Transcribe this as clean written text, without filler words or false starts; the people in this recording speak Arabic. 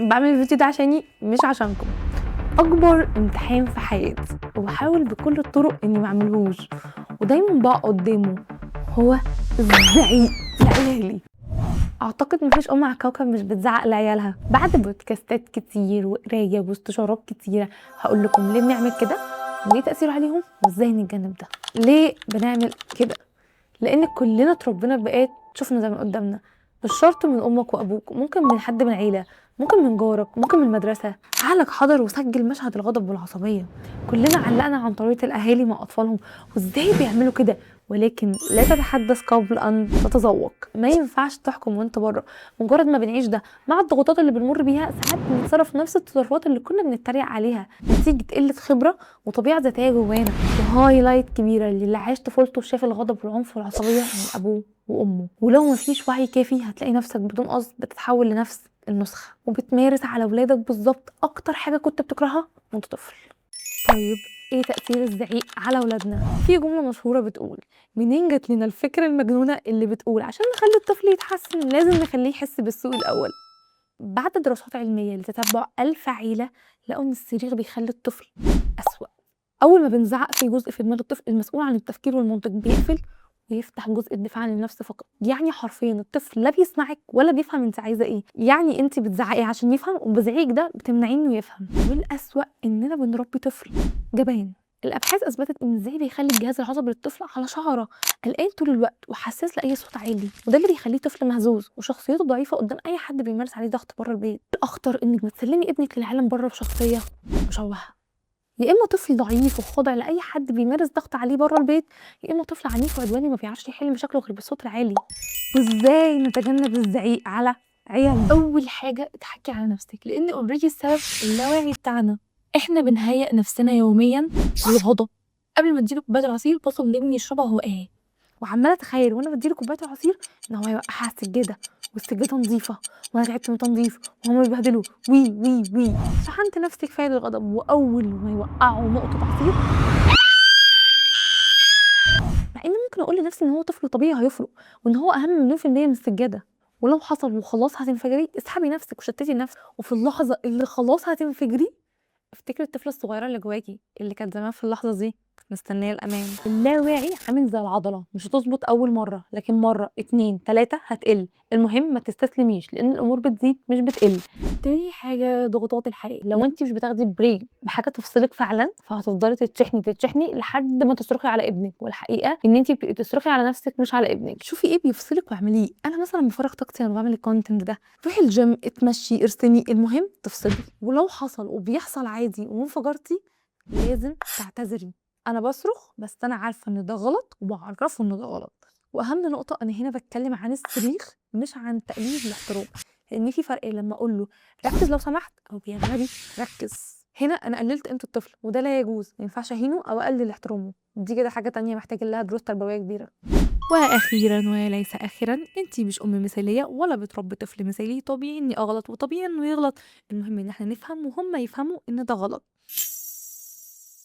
بعمل الفيديو ده عشاني مش عشانكم. اكبر امتحان في حياتي وبحاول بكل الطرق اني ما اعملهوش، ودايما بقى قدامه هو الزعيق لعيالي. اعتقد مفيش ام على الكوكب مش بتزعق لعيالها. بعد بودكاستات كتير وقرايه واستشارات كتيره هقول لكم ليه بنعمل كده وايه تاثيره عليهم وازاي نتجنب ده. ليه بنعمل كده؟ لان كلنا اتربينا بآيات شفنا زمان قدامنا، مش شرط من امك وابوك، ممكن من حد من العيله، ممكن من جارك، ممكن من المدرسه. عقلك حضر وسجل مشهد الغضب والعصبيه. كلنا علقنا عن طريقه الاهالي مع اطفالهم وازاي بيعملوا كده، ولكن لا تتحدث قبل ان تتذوق. ما ينفعش تحكم وانت بره. مجرد ما بنعيش ده مع الضغوطات اللي بنمر بيها ساعات بنتصرف نفس التصرفات اللي كنا بنتريق عليها نتيجه قله خبره وطبيعه ذاتيه جوانا. وهايلايت كبيره للي عاش طفولته وشاف الغضب والعنف والعصبيه من ابوه وامه. ولو مفيش وعي كافي هتلاقي نفسك بدون قصد بتتحول لنفس النسخه وبتمارس على ولادك بالظبط اكتر حاجه كنت بتكرهها وانت طفل. طيب ايه تأثير الزعيق على ولادنا؟ في جملة مشهورة بتقول: منين جات لنا الفكرة المجنونة اللي بتقول عشان نخلي الطفل يتحسن لازم نخليه يحس بالسوء الأول؟ بعد دراسات علمية لتتبع 1000 عيلة لقوا ان الصريخ بيخلي الطفل أسوأ. أول ما بنزعق في جزء في دماغ الطفل المسؤول عن التفكير والمنطق بيقفل ويفتح جزء الدفاع عن النفس فقط. يعني حرفيا الطفل لا بيسمعك ولا بيفهم انت عايزه ايه. يعني انت بتزعقي عشان يفهم وبزعيق ده بتمنعيه انه يفهم. والاسوأ اننا بنربي طفل جبان. الابحاث اثبتت ان ازاي بيخلي الجهاز العصبي للطفل على شعره، قلقان طول الوقت وحساس لاي صوت عالي، وده اللي بيخليه طفل مهزوز وشخصيته ضعيفه قدام اي حد بيمارس عليه ضغط بره البيت. الاخطر انك بتسلمي ابنك للعالم بره بشخصيه مشوهه، يا اما طفل ضعيف وخاضع لاي حد بيمارس ضغط عليه بره البيت، يا اما طفل عنيف وعدواني ما بيعرفش يحل مشاكله غير بالصوت العالي. وازاي نتجنب الزعيق على عيالنا؟ اول حاجه اتحكي على نفسك، لان اوريدي السبب اللاواعي بتاعنا. احنا بنهيئ نفسنا يوميا للغضب. قبل ما اديله كوبايه العصير بطلب لابني يشربها وهو قاعد، وعماله اتخيل وانا بديله كوبايه العصير ان هو هيوقعها على السجاده والسجاده نظيفه وانا تعبت من تنظيف وهما بيبهدلوا وي وي وي. شحنت نفسي كفايه للغضب، واول ما يوقعوا نقطه عصير، مع اني ممكن اقول لنفسي ان هو طفل طبيعي هيفرق وان هو اهم مليون في المية من السجاده، ولو حصل وخلاص هتنفجري اسحبي نفسك وشتتي نفسك. وفي اللحظه اللي خلاص هتنفجري افتكري الطفله الصغيره اللي جواكي اللي كانت زمان في اللحظه دي مستنيه الامان. اللاواعي عامل زي العضله، مش هتظبط اول مره، لكن مره اتنين تلاته هتقل. المهم ما تستسلميش لان الامور بتزيد مش بتقل. تاني حاجه ضغوطات الحياه. لو انت مش بتاخدي بريك بحاجه تفصلك فعلا فهتفضلي تتشحني لحد ما تصرخي على ابنك، والحقيقه ان انت بتبقي تصرخي على نفسك مش على ابنك. شوفي ايه بيفصلك واعمليه. انا مثلا بفرغ طاقتي وانا بعمل الكونتنت ده، روحي الجيم، اتمشي، ارسمي، المهم تفصلي. ولو حصل وبيحصل عادي وانفجرتي لازم تعتذري. انا بصرخ بس انا عارفه ان ده غلط وبعرفه ان ده غلط. واهم نقطه انا هنا بتكلم عن الصريخ مش عن تقليل الاحترام، لان في فرق لما اقول له ركز لو سمحت او يا غبي ركز. هنا انا قللت قيمه الطفل وده لا يجوز، ما ينفعش اهينه او اقلل احترامه، دي كده حاجه تانية محتاج لها دروس تربويه كبيره. واخيرا وليس اخرا، انتي مش ام مثاليه ولا بتربي طفل مثالي. طبيعي اني اغلط وطبيعي انه يغلط، المهم ان احنا نفهم وهم يفهموا ان ده غلط.